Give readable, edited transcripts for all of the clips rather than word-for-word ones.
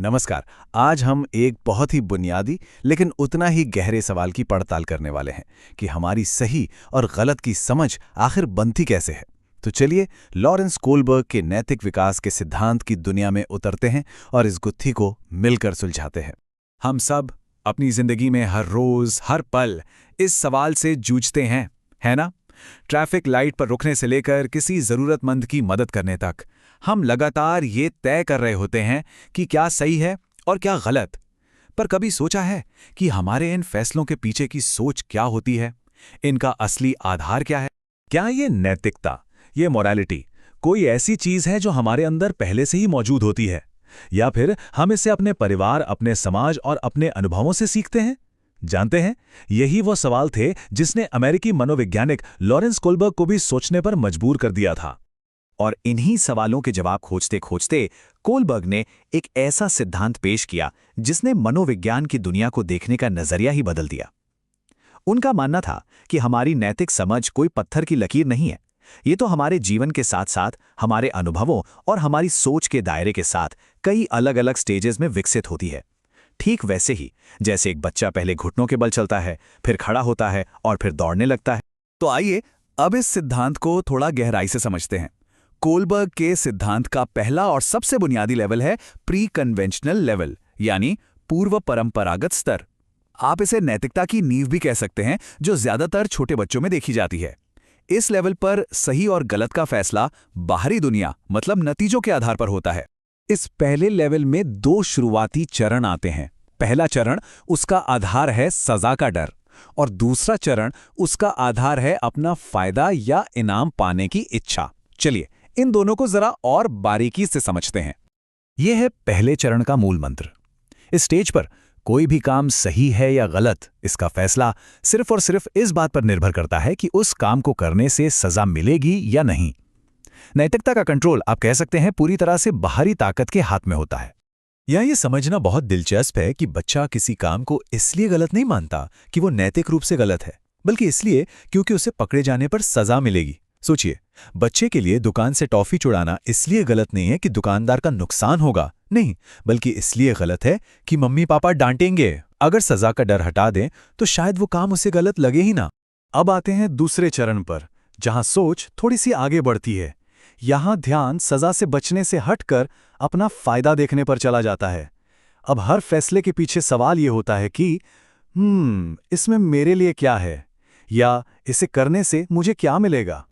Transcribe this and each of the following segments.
नमस्कार। आज हम एक बहुत ही बुनियादी लेकिन उतना ही गहरे सवाल की पड़ताल करने वाले हैं कि हमारी सही और गलत की समझ आखिर बनती कैसे है। तो चलिए लॉरेंस कोलबर्ग के नैतिक विकास के सिद्धांत की दुनिया में उतरते हैं और इस गुत्थी को मिलकर सुलझाते हैं। हम सब अपनी जिंदगी में हर रोज हर पल इस सवाल से जूझते हैं, है ना? ट्रैफिक लाइट पर रुकने से लेकर किसी जरूरतमंद की मदद करने तक हम लगातार ये तय कर रहे होते हैं कि क्या सही है और क्या गलत। पर कभी सोचा है कि हमारे इन फैसलों के पीछे की सोच क्या होती है? इनका असली आधार क्या है? क्या ये नैतिकता, ये मोरालिटी कोई ऐसी चीज है जो हमारे अंदर पहले से ही मौजूद होती है, या फिर हम इसे अपने परिवार, अपने समाज और अपने अनुभवों से सीखते हैं? जानते हैं, यही वो सवाल थे जिसने अमेरिकी मनोवैज्ञानिक लॉरेंस कोलबर्ग को भी सोचने पर मजबूर कर दिया था। और इन्हीं सवालों के जवाब खोजते खोजते कोलबर्ग ने एक ऐसा सिद्धांत पेश किया जिसने मनोविज्ञान की दुनिया को देखने का नजरिया ही बदल दिया। उनका मानना था कि हमारी नैतिक समझ कोई पत्थर की लकीर नहीं है, ये तो हमारे जीवन के साथ साथ हमारे अनुभवों और हमारी सोच के दायरे के साथ कई अलग अलग स्टेजेस में विकसित होती है। ठीक वैसे ही जैसे एक बच्चा पहले घुटनों के बल चलता है, फिर खड़ा होता है और फिर दौड़ने लगता है। तो आइए अब इस सिद्धांत को थोड़ा गहराई से समझते हैं। कोलबर्ग के सिद्धांत का पहला और सबसे बुनियादी लेवल है प्री कन्वेंशनल लेवल, यानी पूर्व परंपरागत स्तर। आप इसे नैतिकता की नींव भी कह सकते हैं, जो ज्यादातर छोटे बच्चों में देखी जाती है। इस लेवल पर सही और गलत का फैसला बाहरी दुनिया मतलब नतीजों के आधार पर होता है। इस पहले लेवल में दो शुरुआती चरण आते हैं। पहला चरण, उसका आधार है सजा का डर, और दूसरा चरण, उसका आधार है अपना फायदा या इनाम पाने की इच्छा। चलिए इन दोनों को जरा और बारीकी से समझते हैं। यह है पहले चरण का मूल मंत्र। इस स्टेज पर कोई भी काम सही है या गलत, इसका फैसला सिर्फ और सिर्फ इस बात पर निर्भर करता है कि उस काम को करने से सजा मिलेगी या नहीं। नैतिकता का कंट्रोल आप कह सकते हैं पूरी तरह से बाहरी ताकत के हाथ में होता है। यह ये समझना बहुत दिलचस्प है कि बच्चा किसी काम को इसलिए गलत नहीं मानता कि वो नैतिक रूप से गलत है, बल्कि इसलिए क्योंकि उसे पकड़े जाने पर सजा मिलेगी। सोचिए, बच्चे के लिए दुकान से टॉफी चुराना इसलिए गलत नहीं है कि दुकानदार का नुकसान होगा, नहीं, बल्कि इसलिए गलत है कि मम्मी पापा डांटेंगे। अगर सजा का डर हटा दें तो शायद वो काम उसे गलत लगे ही ना। अब आते हैं दूसरे चरण पर, जहां सोच थोड़ी सी आगे बढ़ती है। यहां ध्यान सजा से बचने से हटकर अपना फायदा देखने पर चला जाता है। अब हर फैसले के पीछे सवाल यह होता है कि इसमें मेरे लिए क्या है, या इसे करने से मुझे क्या मिलेगा।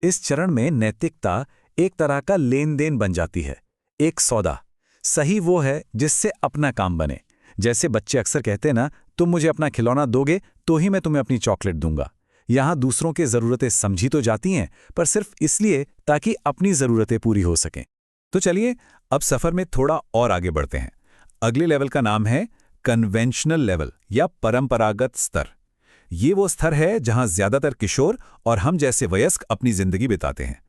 इस चरण में नैतिकता एक तरह का लेन देन बन जाती है, एक सौदा। सही वो है जिससे अपना काम बने। जैसे बच्चे अक्सर कहते ना, तुम मुझे अपना खिलौना दोगे तो ही मैं तुम्हें अपनी चॉकलेट दूंगा। यहां दूसरों की जरूरतें समझी तो जाती हैं, पर सिर्फ इसलिए ताकि अपनी जरूरतें पूरी हो सकें। तो चलिए अब सफर में थोड़ा और आगे बढ़ते हैं। अगले लेवल का नाम है कन्वेंशनल लेवल या परंपरागत स्तर। ये वो स्तर है जहां ज्यादातर किशोर और हम जैसे वयस्क अपनी जिंदगी बिताते हैं।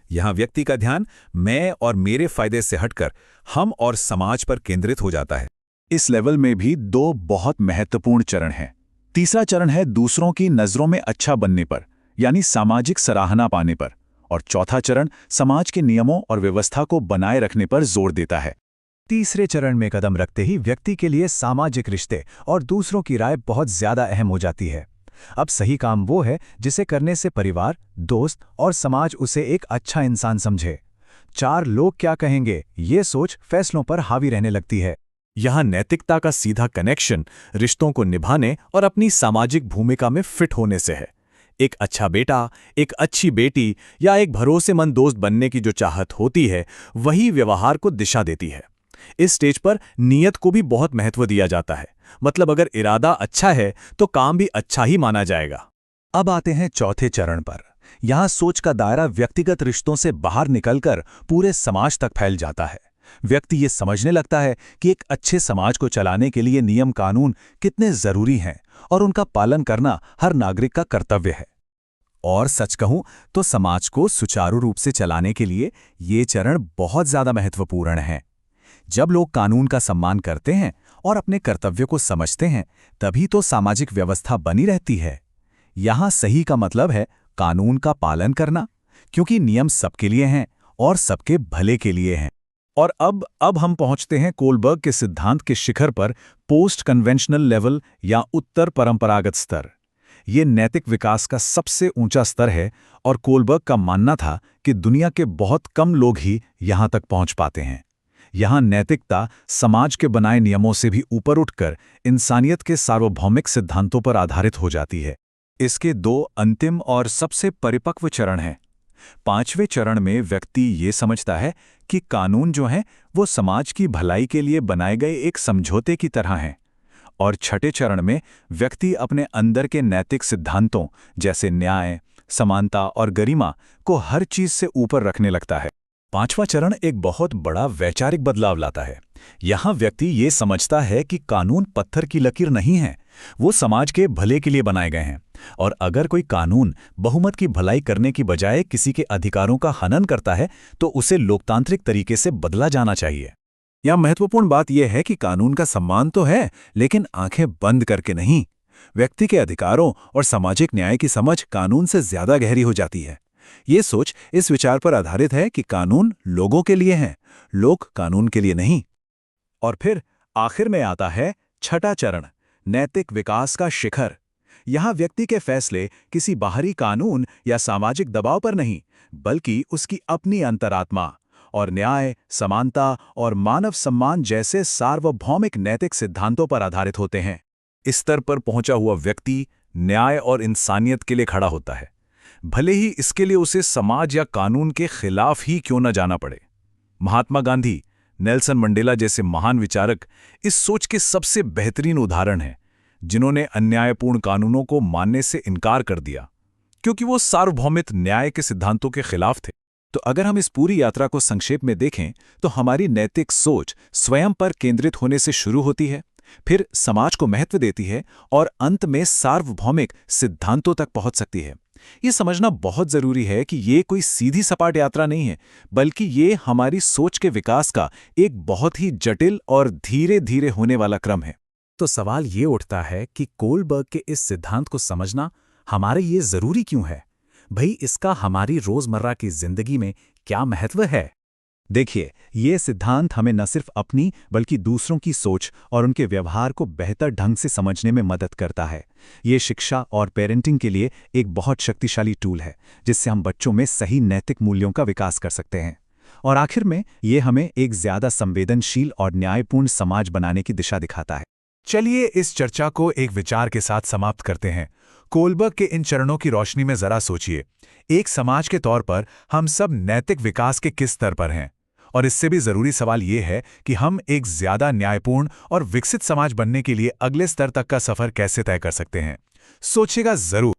यहां व्यक्ति का ध्यान मैं और मेरे फायदे से हटकर हम और समाज पर केंद्रित हो जाता है। इस लेवल में भी दो बहुत महत्वपूर्ण चरण हैं। तीसरा चरण है दूसरों की नजरों में अच्छा बनने पर, यानी सामाजिक सराहना पाने पर, और चौथा चरण समाज के नियमों और व्यवस्था को बनाए रखने पर जोर देता है। तीसरे चरण में कदम रखते ही व्यक्ति के लिए सामाजिक रिश्ते और दूसरों की राय बहुत ज्यादा अहम हो जाती है। अब सही काम वो है जिसे करने से परिवार, दोस्त और समाज उसे एक अच्छा इंसान समझे। चार लोग क्या कहेंगे, ये सोच फैसलों पर हावी रहने लगती है। यहां नैतिकता का सीधा कनेक्शन रिश्तों को निभाने और अपनी सामाजिक भूमिका में फिट होने से है। एक अच्छा बेटा, एक अच्छी बेटी या एक भरोसेमंद दोस्त बनने की जो चाहत होती है, वही व्यवहार को दिशा देती है। इस स्टेज पर नीयत को भी बहुत महत्व दिया जाता है। मतलब अगर इरादा अच्छा है तो काम भी अच्छा ही माना जाएगा। अब आते हैं चौथे चरण पर। यहां सोच का दायरा व्यक्तिगत रिश्तों से बाहर निकलकर पूरे समाज तक फैल जाता है। व्यक्ति ये समझने लगता है कि एक अच्छे समाज को चलाने के लिए नियम कानून कितने जरूरी हैं और उनका पालन करना हर नागरिक का कर्तव्य है। और सच कहूं तो समाज को सुचारू रूप से चलाने के लिए ये चरण बहुत ज्यादा महत्वपूर्ण है। जब लोग कानून का सम्मान करते हैं और अपने कर्तव्य को समझते हैं, तभी तो सामाजिक व्यवस्था बनी रहती है। यहां सही का मतलब है कानून का पालन करना, क्योंकि नियम सबके लिए हैं और सबके भले के लिए हैं। और अब हम पहुंचते हैं कोलबर्ग के सिद्धांत के शिखर पर, पोस्ट कन्वेंशनल लेवल या उत्तर परंपरागत स्तर। ये नैतिक विकास का सबसे ऊंचा स्तर है और कोलबर्ग का मानना था कि दुनिया के बहुत कम लोग ही यहां तक पहुंच पाते हैं। यहां नैतिकता समाज के बनाए नियमों से भी ऊपर उठकर इंसानियत के सार्वभौमिक सिद्धांतों पर आधारित हो जाती है। इसके दो अंतिम और सबसे परिपक्व चरण हैं। 5वें चरण में व्यक्ति ये समझता है कि कानून जो हैं वो समाज की भलाई के लिए बनाए गए एक समझौते की तरह हैं, और 6ठे चरण में व्यक्ति अपने अंदर के नैतिक सिद्धांतों जैसे न्याय, समानता और गरिमा को हर चीज से ऊपर रखने लगता है। 5वां चरण एक बहुत बड़ा वैचारिक बदलाव लाता है। यहाँ व्यक्ति ये समझता है कि कानून पत्थर की लकीर नहीं है, वो समाज के भले के लिए बनाए गए हैं, और अगर कोई कानून बहुमत की भलाई करने की बजाय किसी के अधिकारों का हनन करता है तो उसे लोकतांत्रिक तरीके से बदला जाना चाहिए। यह महत्वपूर्ण बात यह है कि कानून का सम्मान तो है, लेकिन आंखें बंद करके नहीं। व्यक्ति के अधिकारों और सामाजिक न्याय की समझ कानून से ज्यादा गहरी हो जाती है। ये सोच इस विचार पर आधारित है कि कानून लोगों के लिए हैं, लोग कानून के लिए नहीं। और फिर आखिर में आता है 6ठा चरण, नैतिक विकास का शिखर। यहाँ व्यक्ति के फैसले किसी बाहरी कानून या सामाजिक दबाव पर नहीं, बल्कि उसकी अपनी अंतरात्मा और न्याय, समानता और मानव सम्मान जैसे सार्वभौमिक नैतिक सिद्धांतों पर आधारित होते हैं। इस स्तर पर पहुंचा हुआ व्यक्ति न्याय और इंसानियत के लिए खड़ा होता है, भले ही इसके लिए उसे समाज या कानून के खिलाफ ही क्यों न जाना पड़े। महात्मा गांधी, नेल्सन मंडेला जैसे महान विचारक इस सोच के सबसे बेहतरीन उदाहरण हैं, जिन्होंने अन्यायपूर्ण कानूनों को मानने से इनकार कर दिया क्योंकि वो सार्वभौमिक न्याय के सिद्धांतों के खिलाफ थे। तो अगर हम इस पूरी यात्रा को संक्षेप में देखें तो हमारी नैतिक सोच स्वयं पर केंद्रित होने से शुरू होती है, फिर समाज को महत्व देती है और अंत में सार्वभौमिक सिद्धांतों तक पहुंच सकती है। ये समझना बहुत जरूरी है कि ये कोई सीधी सपाट यात्रा नहीं है, बल्कि ये हमारी सोच के विकास का एक बहुत ही जटिल और धीरे धीरे होने वाला क्रम है। तो सवाल ये उठता है कि कोलबर्ग के इस सिद्धांत को समझना हमारे लिए जरूरी क्यों है? भाई, इसका हमारी रोजमर्रा की जिंदगी में क्या महत्व है? देखिए, ये सिद्धांत हमें न सिर्फ अपनी बल्कि दूसरों की सोच और उनके व्यवहार को बेहतर ढंग से समझने में मदद करता है। ये शिक्षा और पेरेंटिंग के लिए एक बहुत शक्तिशाली टूल है, जिससे हम बच्चों में सही नैतिक मूल्यों का विकास कर सकते हैं। और आखिर में ये हमें एक ज्यादा संवेदनशील और न्यायपूर्ण समाज बनाने की दिशा दिखाता है। चलिए इस चर्चा को एक विचार के साथ समाप्त करते हैं। कोलबर्ग के इन चरणों की रोशनी में जरा सोचिए, एक समाज के तौर पर हम सब नैतिक विकास के किस स्तर पर हैं? और इससे भी जरूरी सवाल ये है कि हम एक ज्यादा न्यायपूर्ण और विकसित समाज बनने के लिए अगले स्तर तक का सफर कैसे तय कर सकते हैं? सोचिएगा जरूर।